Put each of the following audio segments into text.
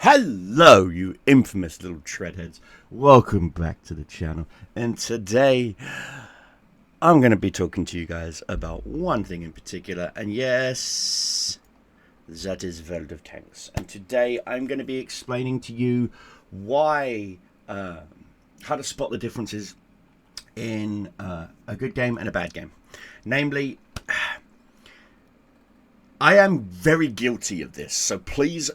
Hello, you infamous little treadheads. Welcome back to the channel. And today, I'm going to be talking to you guys about one thing in particular. And yes, that is World of Tanks. And today, I'm going to be explaining to you why, how to spot the differences in a good game and a bad game. Namely, I am very guilty of this. So please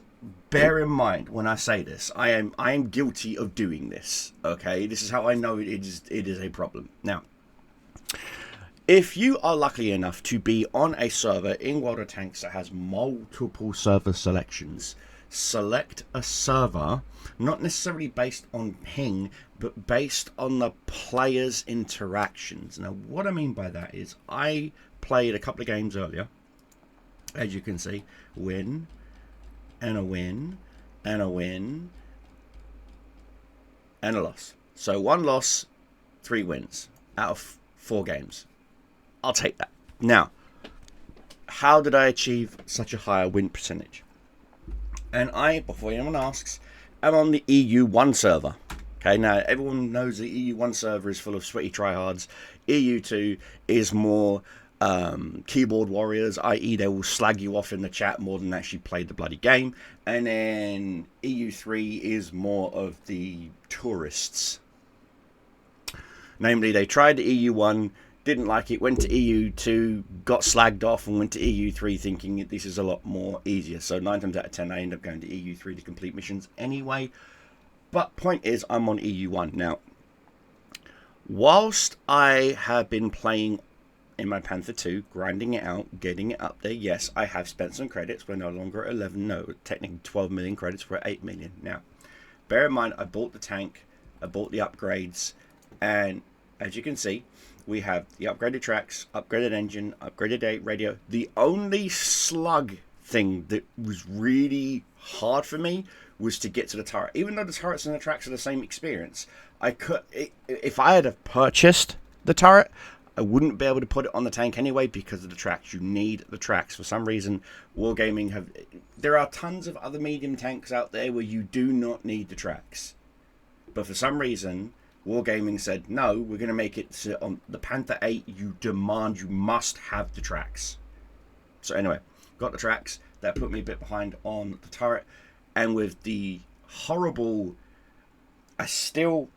bear in mind when I say this, I am guilty of doing this. Okay, this is how I know it is a problem. Now, if you are lucky enough to be on a server in World of Tanks that has multiple server selections, select a server not necessarily based on ping, but based on the players' interactions. Now, what I mean by that is I played a couple of games earlier. As you can see, win, and a win, and a win, and a loss. So 1 loss, 3 wins out of 4 games. I'll take that. Now, how did I achieve such a higher win percentage? And I, before anyone asks, am on the EU1 server. Okay, now everyone knows the EU1 server is full of sweaty tryhards. EU2 is more keyboard warriors, i.e. they will slag you off in the chat more than actually play the bloody game. And then EU3 is more of the tourists. Namely, they tried the EU1, didn't like it, went to EU2, got slagged off, and went to EU3 thinking this is a lot more easier. So 9 times out of 10 I end up going to EU3 to complete missions anyway. But point is, I'm on EU1. Now, whilst I have been playing in my Panther 2, grinding it out, getting it up there, yes, I have spent some credits. We're no longer at 11, no, technically 12 million credits, we're at 8 million. Now, bear in mind, I bought the tank, I bought the upgrades, and as you can see, we have the upgraded tracks, upgraded engine, upgraded radio. The only slug thing that was really hard for me was to get to the turret. Even though the turrets and the tracks are the same experience, if I had have purchased the turret, I wouldn't be able to put it on the tank anyway because of the tracks. You need the tracks. For some reason, Wargaming there are tons of other medium tanks out there where you do not need the tracks. But for some reason, Wargaming said, no, we're going to make it so on the Panther 8, you must have the tracks. So anyway, got the tracks. That put me a bit behind on the turret. And with the horrible, Wargaming,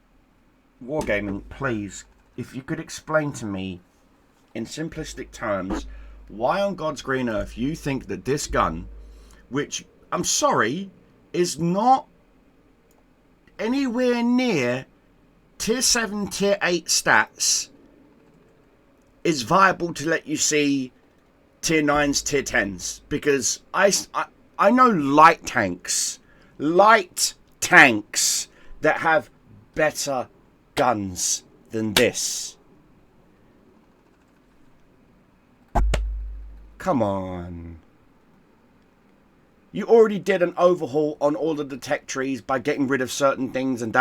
please, if you could explain to me in simplistic terms why on God's green earth you think that this gun, which I'm sorry is not anywhere near tier 7 tier 8 stats, is viable to let you see tier 9s tier 10s. Because I know light tanks that have better guns than this. Come on. You already did an overhaul on all of the tech trees by getting rid of certain things and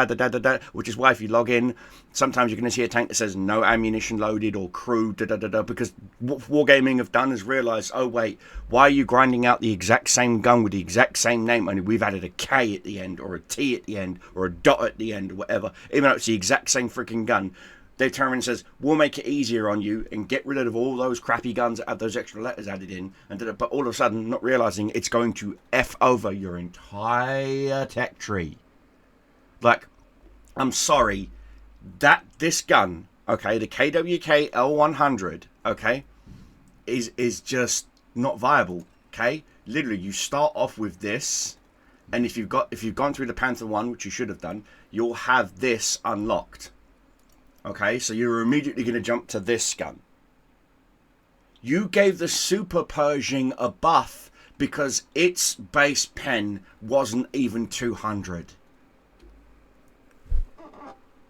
which is why if you log in, sometimes you're going to see a tank that says no ammunition loaded or crew because what Wargaming have done is realised, oh wait, why are you grinding out the exact same gun with the exact same name, only we've added a K at the end or a T at the end or a dot at the end or whatever, even though it's the exact same freaking gun. They turn around and says, we'll make it easier on you and get rid of all those crappy guns that have those extra letters added in. But all of a sudden, not realising it's going to F over your entire tech tree. Like, I'm sorry, this gun, okay, the KWK L100, okay, is just not viable, okay? Literally, you start off with this, and if you've gone through the Panther 1, which you should have done, you'll have this unlocked. Okay, so you're immediately going to jump to this gun. You gave the Super Pershing a buff because its base pen wasn't even 200.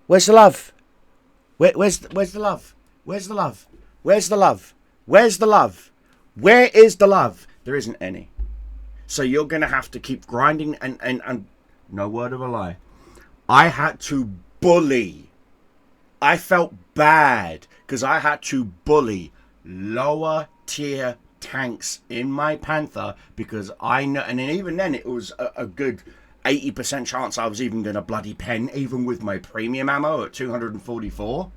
Where's the love? Where's the love? Where's the love? Where's the love? Where's the love? Where is the love? There isn't any. So you're going to have to keep grinding and no word of a lie. I had to bully. I felt bad because I had to bully lower tier tanks in my Panther because I know, and then even then it was a good 80% chance I was even going to bloody pen, even with my premium ammo at 244.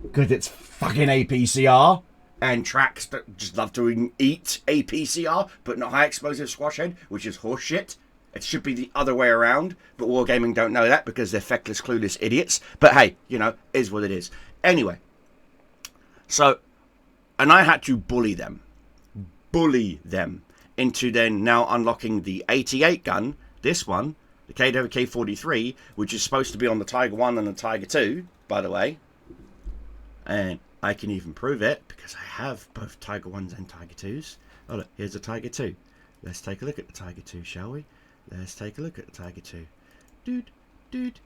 Because it's fucking APCR. And tracks that just love to eat APCR, but not high explosive squash head, which is horseshit. It should be the other way around, but Wargaming don't know that because they're feckless, clueless idiots. But hey, you know, is what it is. Anyway, so, and I had to bully them into then now unlocking the 88 gun, this one, the KW-K43, which is supposed to be on the Tiger 1 and the Tiger 2, by the way. And I can even prove it because I have both Tiger 1s and Tiger 2s. Oh look, here's a Tiger 2. Let's take a look at the Tiger 2, shall we? Let's take a look at the Tiger 2. Dude.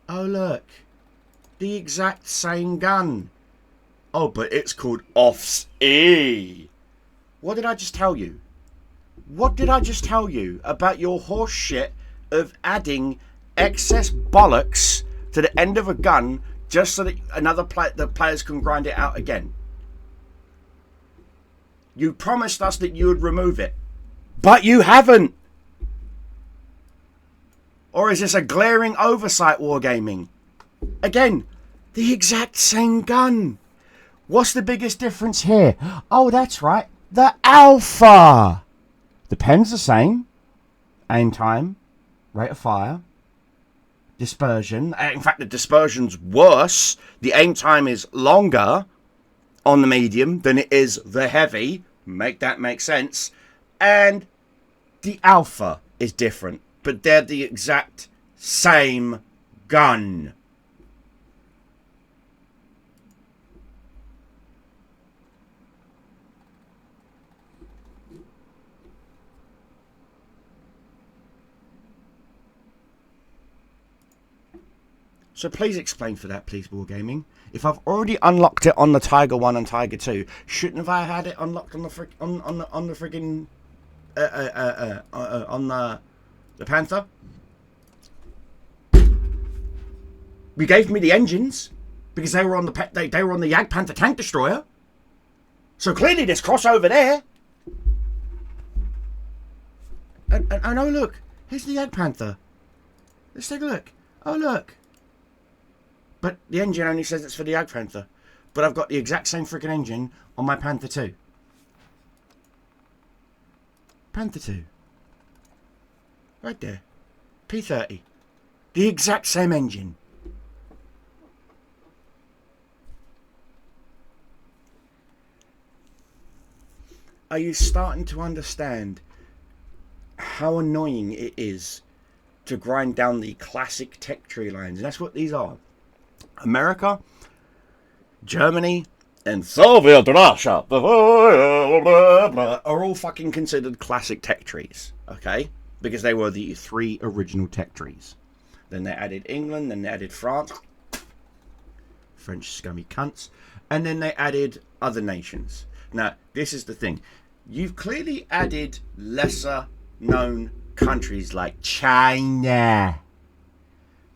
Oh look. The exact same gun. Oh, but it's called Offs E. What did I just tell you? What did I just tell you about your horse shit of adding excess bollocks to the end of a gun just so that the players can grind it out again? You promised us that you would remove it, but you haven't. Or is this a glaring oversight, Wargaming? Again, the exact same gun. What's the biggest difference here? Oh, that's right, the Alpha. The pen's the same. Aim time, rate of fire, dispersion. In fact, the dispersion's worse. The aim time is longer on the medium than it is the heavy. Make that make sense. And the Alpha is different, but they're the exact same gun. So please explain for that, please, Wargaming. If I've already unlocked it on the Tiger 1 and Tiger 2, shouldn't have I had it unlocked on the friggin' on the Panther? You gave me the engines because they were on the they were on the Jagd Panther tank destroyer. So clearly there's crossover there. And oh look, here's the Jagd Panther. Let's take a look. Oh look. But the engine only says it's for the Jagd Panther. But I've got the exact same freaking engine on my Panther 2. Panther 2. Right there. P30. The exact same engine. Are you starting to understand how annoying it is to grind down the classic tech tree lines? And that's what these are. America, Germany, and Soviet Russia are all fucking considered classic tech trees, okay? Because they were the 3 original tech trees. Then they added England, then they added France, French scummy cunts, and then they added other nations. Now, this is the thing. You've clearly added lesser known countries like China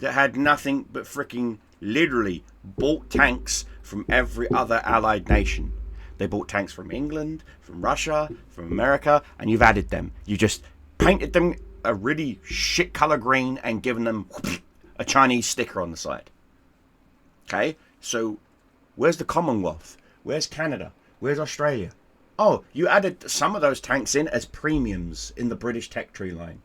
that had nothing but freaking literally bought tanks from every other allied nation. They bought tanks from England, from Russia, from America, and you've added them. You just painted them a really shit color green and given them a Chinese sticker on the side. Okay, so where's the Commonwealth? Where's Canada? Where's Australia? Oh, you added some of those tanks in as premiums in the British tech tree line.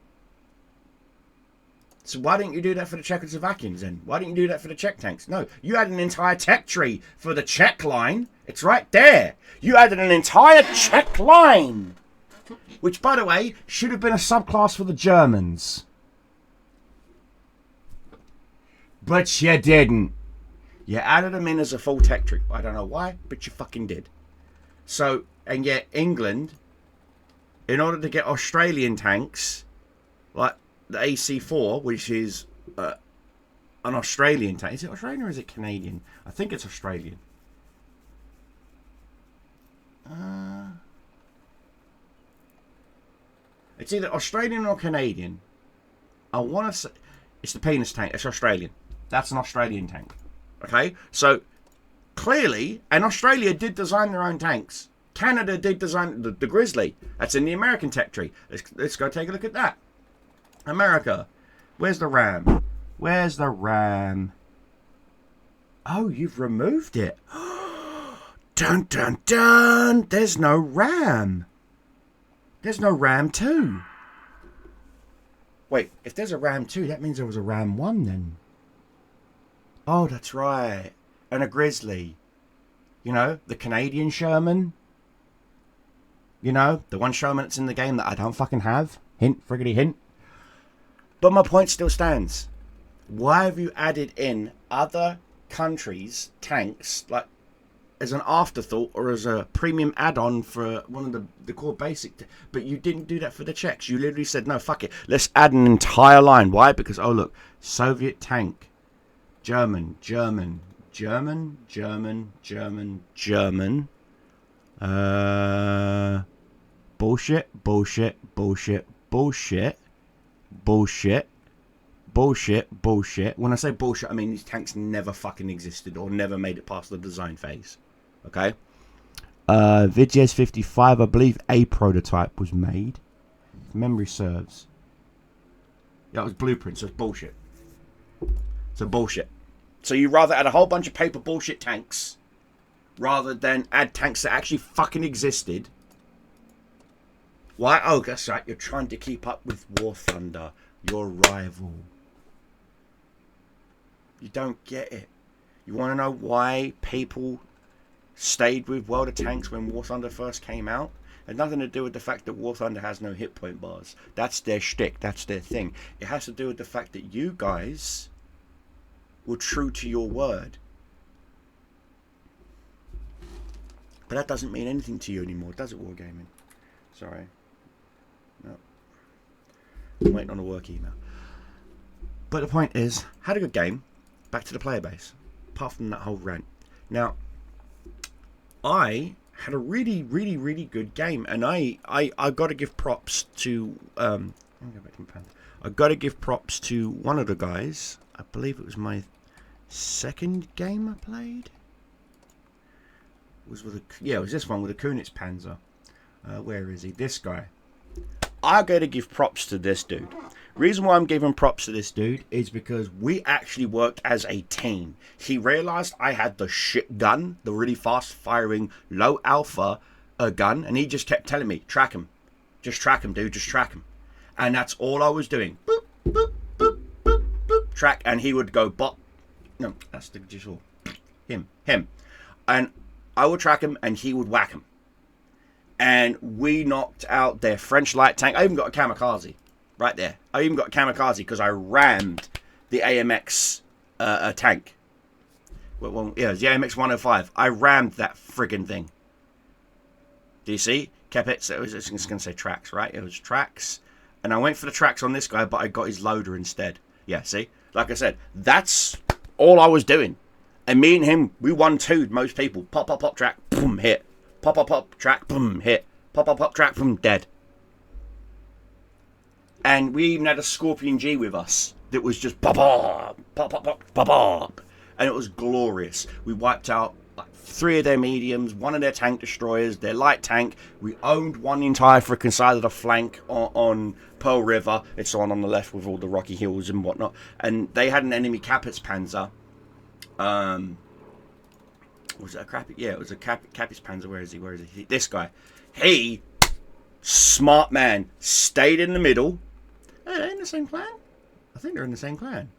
So why didn't you do that for the Czechoslovakians then? Why didn't you do that for the Czech tanks? No, you had an entire tech tree for the Czech line. It's right there. You added an entire Czech line. Which, by the way, should have been a subclass for the Germans. But you didn't. You added them in as a full tech tree. I don't know why, but you fucking did. So, and yet England, in order to get Australian tanks, like the AC4, which is an Australian tank. Is it Australian or is it Canadian? I think it's Australian. It's either Australian or Canadian. I want to say it's the penis tank. It's Australian. That's an Australian tank. Okay, so clearly, and Australia did design their own tanks. Canada did design the Grizzly. That's in the American tech tree. Let's go take a look at that. America. Where's the RAM? Where's the RAM? Oh, you've removed it. Dun, dun, dun. There's no RAM. There's no RAM 2. Wait, if there's a RAM 2, that means there was a RAM 1 then. Oh, that's right. And a Grizzly. You know, the Canadian Sherman. You know, the one Sherman that's in the game that I don't fucking have. Hint, friggity hint. But my point still stands. Why have you added in other countries' tanks, like, as an afterthought or as a premium add-on for one of the core basic, but you didn't do that for the Czechs. You literally said, no, fuck it, let's add an entire line. Why? Because, oh look, Soviet tank, German, bullshit. When I say bullshit, I mean these tanks never fucking existed or never made it past the design phase. Okay. VGS 55, I believe a prototype was made. If memory serves. Yeah, it was blueprints, so it's bullshit. So bullshit. So you rather add a whole bunch of paper bullshit tanks rather than add tanks that actually fucking existed. Why? Oh, that's right. You're trying to keep up with War Thunder, your rival. You don't get it. You want to know why people stayed with World of Tanks when War Thunder first came out? It had nothing to do with the fact that War Thunder has no hit point bars. That's their shtick. That's their thing. It has to do with the fact that you guys were true to your word. But that doesn't mean anything to you anymore, does it, Wargaming? Sorry. No. I'm waiting on a work email. But the point is, had a good game. Back to the player base. Apart from that whole rant. Now, I had a really good game, and I got to give props to let me go back to my pants. I got to give props to one of the guys. I believe it was my second game I played. It was this one with a Kunitz Panzer. Where is he? This guy. I got to give props to this dude. Reason why I'm giving props to this dude is because we actually worked as a team. He realized I had the shit gun, the really fast firing low alpha gun, and he just kept telling me, track him. Just track him, dude, just track him. And that's all I was doing. Boop, boop, boop, boop, boop, track, and he would go bop. No, that's the just all. Him. And I would track him and he would whack him. And we knocked out their French light tank. I even got a kamikaze. Right there. I even got a kamikaze because I rammed the AMX tank. Well, yeah, it was the AMX 105. I rammed that friggin' thing. Do you see? Kept it. So it's just going to say tracks, right? It was tracks. And I went for the tracks on this guy, but I got his loader instead. Yeah, see? Like I said, that's all I was doing. And me and him, we 1-2'd most people. Pop, pop, pop, track, boom, hit. Pop, pop, pop, track, boom, hit. Pop, pop, pop, track, boom, dead. And we even had a Scorpion G with us that was just pop, pop, pop, pop, pop, pop, pop. And it was glorious. We wiped out like 3 of their mediums, 1 of their tank destroyers, their light tank. We owned one entire freaking side of the flank on Pearl River. It's the one on the left with all the rocky hills and whatnot. And they had an enemy Kapitz Panzer. Was it a crappy? Yeah, it was a Kapitz Panzer. Where is he? This guy. He, smart man, stayed in the middle. Are they in the same clan? I think they're in the same clan.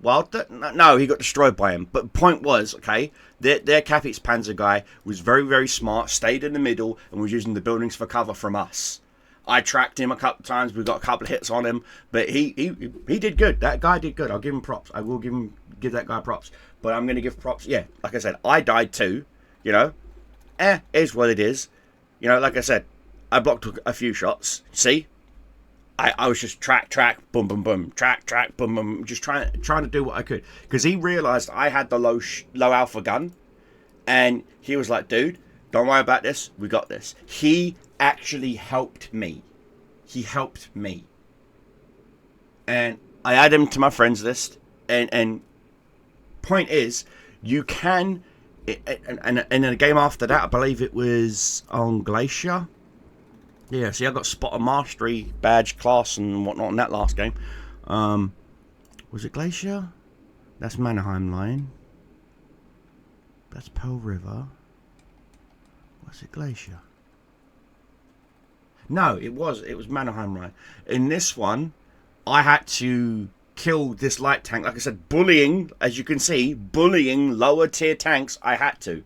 Well, no, he got destroyed by him. But the point was, okay, their Kapitz Panzer guy was very smart, stayed in the middle, and was using the buildings for cover from us. I tracked him a couple of times. We got a couple of hits on him, but he did good. That guy did good. I'll give him props. I will give that guy props. But I'm going to give props. Yeah, like I said, I died too. You know, is what it is. You know, like I said, I blocked a few shots. See, I was just track, boom, boom, boom, track, boom, boom, just trying to do what I could. Because he realized I had the low alpha gun, and he was like, dude, don't worry about this. We got this. He actually helped me. And I add him to my friends list. And point is, you can And in a game after that, I believe it was on Glacier. Yeah, see, I got Spotter Mastery badge, class, and whatnot in that last game. Was it Glacier? That's Mannerheim Line. That's Pearl River. Was it Glacier? No, it was Mannerheim Line. In this one, I had to kill this light tank. Like I said, bullying, as you can see, bullying lower tier tanks, I had to.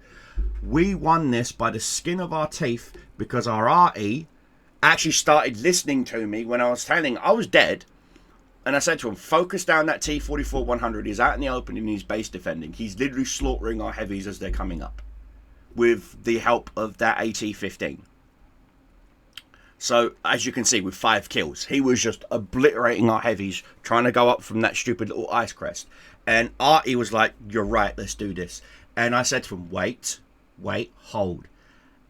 We won this by the skin of our teeth because our RE actually started listening to me when I was telling I was dead. And I said to him, focus down that T-44-100. He's out in the open and he's base defending. He's literally slaughtering our heavies as they're coming up with the help of that AT-15. So, as you can see, with 5 kills, he was just obliterating our heavies, trying to go up from that stupid little ice crest. And Artie was like, you're right, let's do this. And I said to him, wait, hold.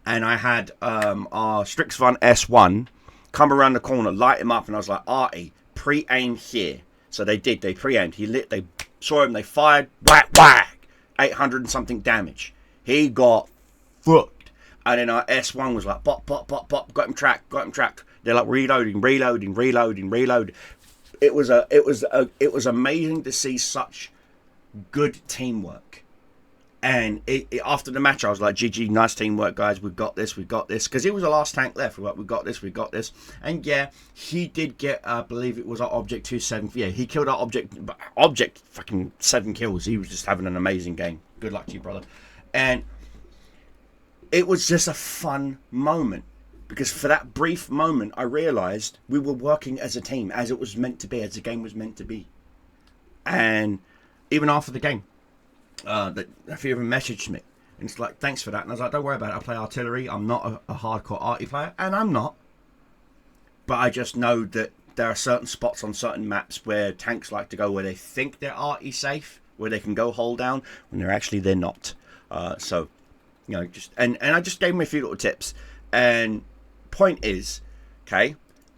And I had our Strixvan S1 come around the corner, light him up, and I was like, Artie, pre-aim here. So they did, they pre-aimed. They saw him, they fired, whack, whack, 800 and something damage. He got fucked. And then our S1 was like, bop, bop, bop, bop, got him tracked. They're like reloading. It was amazing to see such good teamwork. And after the match, I was like, GG, nice teamwork, guys. We got this. Because it was the last tank left. We're like, we got this. And yeah, he did get, I believe it was our Object 2-7. Yeah, he killed our Object fucking 7 kills. He was just having an amazing game. Good luck to you, brother. And it was just a fun moment. Because for that brief moment, I realised we were working as a team, as it was meant to be, as the game was meant to be. And even after the game, a few of them messaged me. And it's like, thanks for that. And I was like, don't worry about it. I play artillery. I'm not a hardcore arty player. And I'm not. But I just know that there are certain spots on certain maps where tanks like to go where they think they're arty safe, where they can go hold down, when they're not. So, you know, just and I just gave them a few little tips. And point is, okay,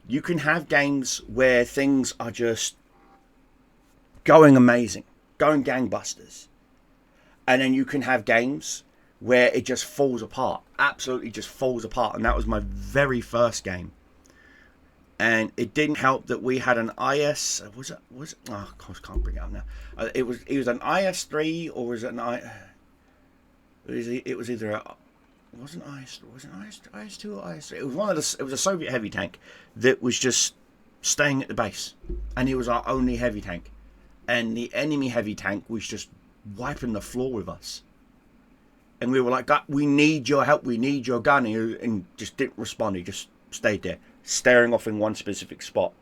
you can have games where things are just going amazing, going gangbusters. And then you can have games where it just falls apart, absolutely just falls apart. And that was my very first game. And it didn't help that we had an IS. Was it? Oh, of course, can't bring it up now. It was an IS-3 or was it an I? It was either a. Wasn't IS? Was it IS-2 or IS-3? It was one of the. It was a Soviet heavy tank that was just staying at the base, and he was our only heavy tank, and the enemy heavy tank was just wiping the floor with us. And we were like, we need your help, we need your gun. And just didn't respond. He just stayed there, staring off in one specific spot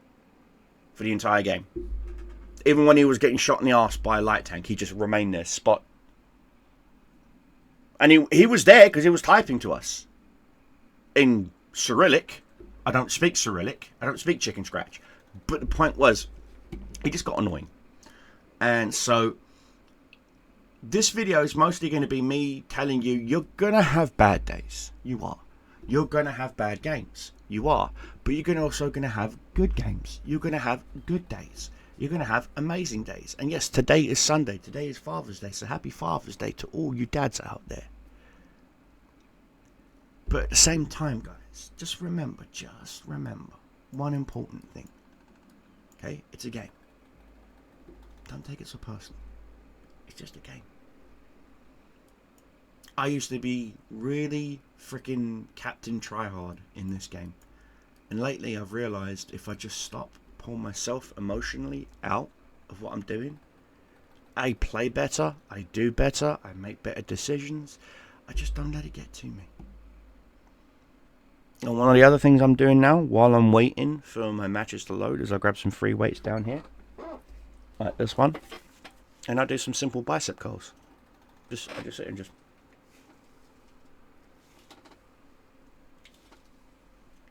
for the entire game. Even when he was getting shot in the arse by a light tank, he just remained there, spot. And he was there because he was typing to us in Cyrillic. I don't speak Cyrillic. I don't speak chicken scratch. But the point was, he just got annoying. And so this video is mostly going to be me telling you, you're going to have bad days. You are. You're going to have bad games. You are. But you're also going to have good games. You're going to have good days. You're going to have amazing days. And yes, today is Sunday. Today is Father's Day. So happy Father's Day to all you dads out there. But at the same time, guys, just remember one important thing. Okay? It's a game. Don't take it so personal. It's just a game. I used to be really freaking Captain Tryhard in this game. And lately I've realised if I just stop, pull myself emotionally out of what I'm doing, I play better, I do better, I make better decisions. I just don't let it get to me. And one of the other things I'm doing now, while I'm waiting for my matches to load, is I grab some free weights down here. Like this one. And I do some simple bicep curls. I just sit and just...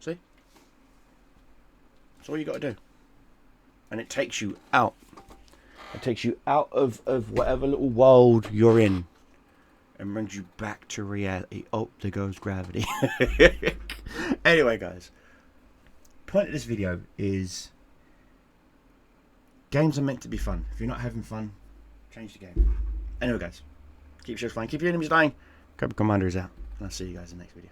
See? That's all you got to do. And it takes you out. It takes you out of whatever little world you're in. And brings you back to reality. Oh, there goes gravity. Anyway, guys. Point of this video is... games are meant to be fun. If you're not having fun, change the game. Anyway, guys. Keep ships flying. Keep your enemies dying. Cobra Commander is out. And I'll see you guys in the next video.